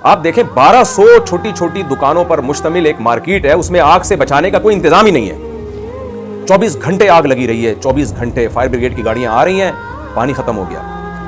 آپ دیکھیں 1200 چھوٹی چھوٹی دکانوں پر مشتمل ایک مارکیٹ ہے, اس میں آگ سے بچانے کا کوئی انتظام ہی نہیں ہے. 24 گھنٹے آگ لگی رہی ہے, 24 گھنٹے فائر بریگیڈ کی گاڑیاں آ رہی ہیں, پانی ختم ہو گیا.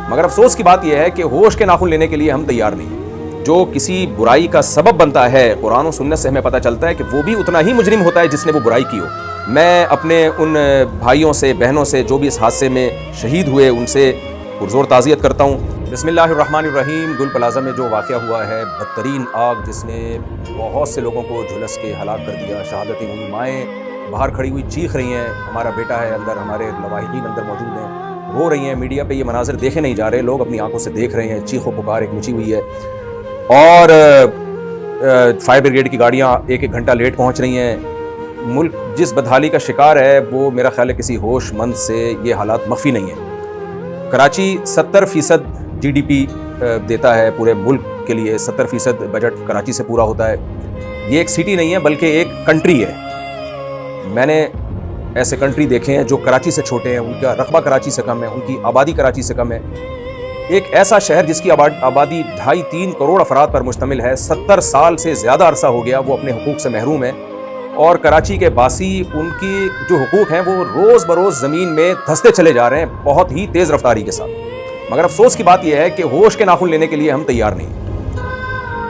مگر افسوس کی بات یہ ہے کہ ہوش کے ناخن لینے کے لیے ہم تیار نہیں ہیں. جو کسی برائی کا سبب بنتا ہے, قرآن و سنت سے ہمیں پتہ چلتا ہے کہ وہ بھی اتنا ہی مجرم ہوتا ہے جس نے وہ برائی کی ہو. میں اپنے ان بھائیوں سے بہنوں سے جو بھی اس حادثے میں شہید ہوئے ان سے پرزور تعزیت کرتا ہوں. بسم اللہ الرحمن الرحیم. گل پلازہ میں جو واقعہ ہوا ہے, بدترین آگ جس نے بہت سے لوگوں کو جھلس کے ہلاک کر دیا, شہادتیں ہوئی, مائیں باہر کھڑی ہوئی چیخ رہی ہیں, ہمارا بیٹا ہے اندر, ہمارے لواحقین اندر موجود ہیں, رو رہی ہیں. میڈیا پہ یہ مناظر دیکھے نہیں جا رہے, لوگ اپنی آنکھوں سے دیکھ رہے ہیں, چیخ و پکار ایک مچی ہوئی ہے. اور فائر بریگیڈ کی گاڑیاں ایک ایک گھنٹہ لیٹ پہنچ رہی ہیں. ملک جس بدحالی کا شکار ہے وہ میرا خیال ہے کسی ہوش مند سے یہ حالات مخفی نہیں ہیں. کراچی 70% جی ڈی پی دیتا ہے پورے ملک کے لیے, 70% بجٹ کراچی سے پورا ہوتا ہے. یہ ایک سٹی نہیں ہے بلکہ ایک کنٹری ہے. میں نے ایسے کنٹری دیکھے ہیں جو کراچی سے چھوٹے ہیں, ان کا رقبہ کراچی سے کم ہے, ان کی آبادی کراچی سے کم ہے. ایک ایسا شہر جس کی آبادی 2.5-3 کروڑ افراد پر مشتمل ہے, 70 سال سے زیادہ عرصہ ہو گیا وہ اپنے حقوق سے محروم ہے. اور کراچی کے باسی ان کی جو حقوق ہیں وہ روز بروز زمین میں دھستے چلے جا رہے ہیں بہت ہی تیز رفتاری کے ساتھ. مگر افسوس کی بات یہ ہے کہ ہوش کے ناخن لینے کے لیے ہم تیار نہیں.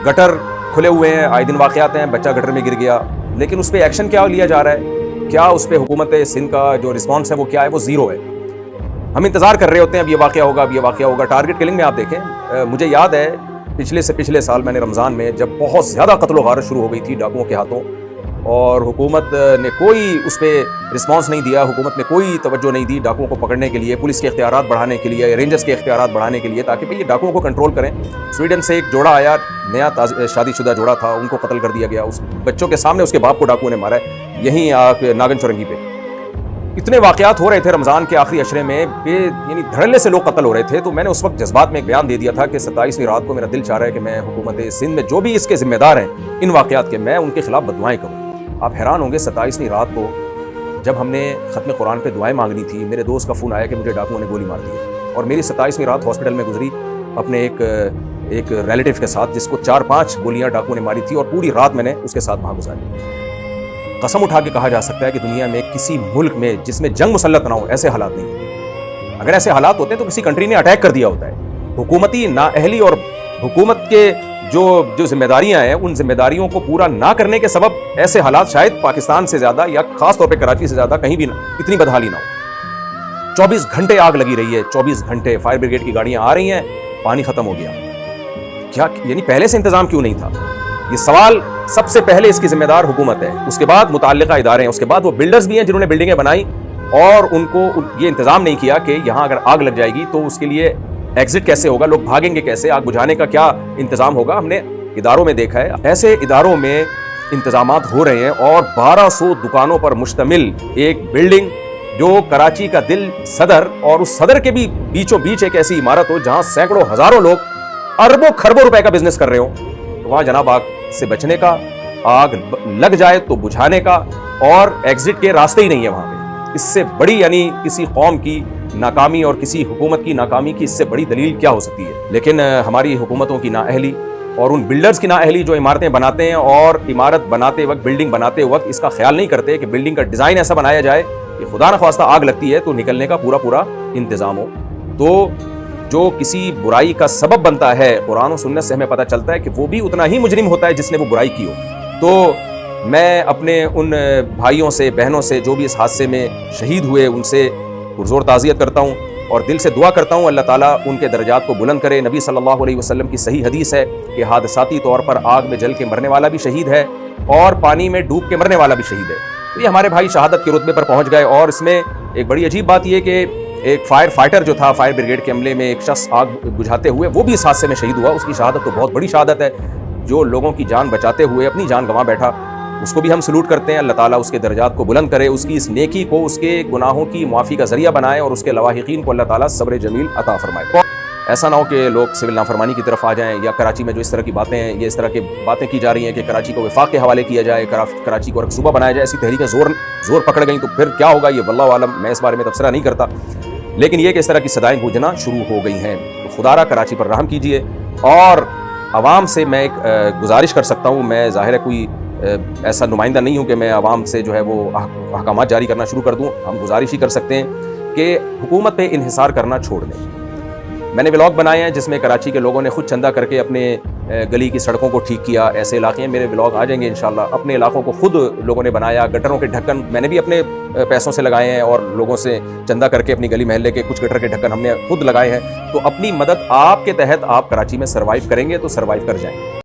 گٹر کھلے ہوئے ہیں, آئے دن واقعات ہیں, بچہ گٹر میں گر گیا, لیکن اس پہ ایکشن کیا لیا جا رہا ہے, کیا اس پہ حکومت سندھ کا جو رسپانس ہے وہ کیا ہے, وہ زیرو ہے. ہم انتظار کر رہے ہوتے ہیں اب یہ واقعہ ہوگا, اب یہ واقعہ ہوگا. ٹارگٹ کلنگ میں آپ دیکھیں, مجھے یاد ہے پچھلے سال میں نے رمضان میں جب بہت زیادہ قتل و غارت شروع ہو گئی تھی ڈاکوؤں کے ہاتھوں, اور حکومت نے کوئی اس پہ رسپانس نہیں دیا, حکومت نے کوئی توجہ نہیں دی ڈاکوؤں کو پکڑنے کے لیے, پولیس کے اختیارات بڑھانے کے لیے, رینجرز کے اختیارات بڑھانے کے لیے, تاکہ بھئی یہ ڈاکوؤں کو کنٹرول کریں. سویڈن سے ایک جوڑا آیا, نیا شادی شدہ جوڑا تھا, ان کو قتل کر دیا گیا. اس بچوں کے سامنے اس کے باپ کو ڈاکوؤں نے مارا ہے, یہیں ناگن چورنگی پہ. اتنے واقعات ہو رہے تھے رمضان کے آخری عشرے میں, یعنی دھڑلے سے لوگ قتل ہو رہے تھے. تو میں نے اس وقت جذبات میں ایک بیان دے دیا تھا کہ 27ویں رات کو میرا دل چاہ رہا ہے کہ میں حکومت سندھ میں جو بھی اس کے ذمہ دار ہیں ان واقعات کے, میں ان کے خلاف بددعائیں کروں. آپ حیران ہوں گے, 27ویں رات کو جب ہم نے ختم قرآن پہ دعائیں مانگنی تھی, میرے دوست کا فون آیا کہ مجھے ڈاکوؤں نے گولی مار دی ہے. اور میری 27ویں رات ہاسپٹل میں گزری اپنے ایک ریلیٹیو کے ساتھ جس کو 4-5 گولیاں ڈاکوؤں نے ماری تھی, اور پوری رات میں نے اس کے ساتھ وہاں گزاری. قسم اٹھا کے کہا جا سکتا ہے کہ دنیا میں کسی ملک میں جس میں جنگ مسلط نہ ہو ایسے حالات نہیں ہیں. اگر ایسے حالات ہوتے ہیں تو کسی کنٹری نے اٹیک کر دیا ہوتا ہے. حکومتی نااہلی اور حکومت کے جو ذمہ داریاں ہیں ان ذمہ داریوں کو پورا نہ کرنے کے سبب ایسے حالات شاید پاکستان سے زیادہ یا خاص طور پہ کراچی سے زیادہ کہیں بھی اتنی بدحالی نہ ہو. 24 گھنٹے آگ لگی رہی ہے, 24 گھنٹے فائر بریگیڈ کی گاڑیاں آ رہی ہیں, پانی ختم ہو گیا. کیا یعنی پہلے سے انتظام کیوں نہیں تھا؟ یہ سوال سب سے پہلے اس کی ذمہ دار حکومت ہے, اس کے بعد متعلقہ ادارے ہیں, اس کے بعد وہ بلڈرز بھی ہیں جنہوں نے بلڈنگیں بنائی, اور ان کو یہ انتظام نہیں کیا کہ یہاں اگر آگ لگ جائے گی تو اس کے لیے ایگزٹ کیسے ہوگا, لوگ بھاگیں گے کیسے, آگ بجھانے کا کیا انتظام ہوگا. ہم نے اداروں میں دیکھا ہے ایسے اداروں میں انتظامات ہو رہے ہیں, اور 1200 دکانوں پر مشتمل ایک بلڈنگ جو کراچی کا دل صدر, اور اس صدر کے بھی بیچوں بیچ ایک ایسی عمارت ہو جہاں سینکڑوں ہزاروں لوگ اربوں خربوں روپے کا بزنس کر رہے ہوں, تو وہاں جناب آگ سے بچنے کا, آگ لگ جائے تو بجھانے کا اور ایگزٹ کے راستے ہی نہیں ہے وہاں پہ. اس سے بڑی یعنی کسی قوم کی ناکامی اور کسی حکومت کی ناکامی کی اس سے بڑی دلیل کیا ہو سکتی ہے؟ لیکن ہماری حکومتوں کی نااہلی اور ان بلڈرز کی نااہلی جو عمارتیں بناتے ہیں, اور عمارت بناتے وقت, بلڈنگ بناتے وقت اس کا خیال نہیں کرتے کہ بلڈنگ کا ڈیزائن ایسا بنایا جائے کہ خدا نخواستہ آگ لگتی ہے تو نکلنے کا پورا انتظام ہو. تو جو کسی برائی کا سبب بنتا ہے, قرآن و سنت سے ہمیں پتہ چلتا ہے کہ وہ بھی اتنا ہی مجرم ہوتا ہے جس نے وہ برائی کی ہو. تو میں اپنے ان بھائیوں سے بہنوں سے جو بھی اس حادثے میں شہید ہوئے ان سے پرزور تعزیت کرتا ہوں, اور دل سے دعا کرتا ہوں اللہ تعالیٰ ان کے درجات کو بلند کرے. نبی صلی اللہ علیہ وسلم کی صحیح حدیث ہے کہ حادثاتی طور پر آگ میں جل کے مرنے والا بھی شہید ہے, اور پانی میں ڈوب کے مرنے والا بھی شہید ہے. تو یہ ہمارے بھائی شہادت کے رتبے پر پہنچ گئے. اور اس میں ایک بڑی عجیب بات یہ کہ ایک فائر فائٹر جو تھا, فائر بریگیڈ کے عملے میں ایک شخص آگ بجھاتے ہوئے, وہ بھی اس حادثے میں شہید ہوا. اس کی شہادت تو بہت بڑی شہادت ہے. جو لوگوں کی جان بچاتے ہوئے اپنی جان گنوا بیٹھا, اس کو بھی ہم سلوٹ کرتے ہیں. اللہ تعالیٰ اس کے درجات کو بلند کرے, اس کی اس نیکی کو اس کے گناہوں کی معافی کا ذریعہ بنائے, اور اس کے لواحقین کو اللہ تعالیٰ صبر جمیل عطا فرمائے. ایسا نہ ہو کہ لوگ سول نافرمانی کی طرف آ جائیں, یا کراچی میں جو اس طرح کی باتیں ہیں, یہ اس طرح کی باتیں کی جا رہی ہیں کہ کراچی کو وفاق کے حوالے کیا جائے, کراچی کو صوبہ بنایا جائے, ایسی تحریکیں زور پکڑ گئیں تو پھر کیا ہوگا یہ واللہ عالم. میں اس بارے میں تبصرہ نہیں کرتا, لیکن یہ کہ اس طرح کی صدائیں گونجنا شروع ہو گئی ہیں. تو خدا را کراچی پر رحم کیجیے, اور عوام سے میں ایک گزارش کر سکتا ہوں. میں ظاہر ہے کوئی ایسا نمائندہ نہیں ہوں کہ میں عوام سے جو ہے وہ احکامات جاری کرنا شروع کر دوں. ہم گزارش ہی کر سکتے ہیں کہ حکومت پہ انحصار کرنا چھوڑ دیں. میں نے ولاگ بنائے ہیں جس میں کراچی کے لوگوں نے خود چندہ کر کے اپنے گلی کی سڑکوں کو ٹھیک کیا. ایسے علاقے ہیں, میرے ولاگ آ جائیں گے انشاءاللہ. اپنے علاقوں کو خود لوگوں نے بنایا. گٹروں کے ڈھکن میں نے بھی اپنے پیسوں سے لگائے ہیں, اور لوگوں سے چندہ کر کے اپنی گلی محلے کے کچھ گٹر کے ڈھکن ہم نے خود لگائے ہیں. تو اپنی مدد آپ کے تحت آپ کراچی میں سروائیو کریں گے تو سروائیو کر جائیں گے.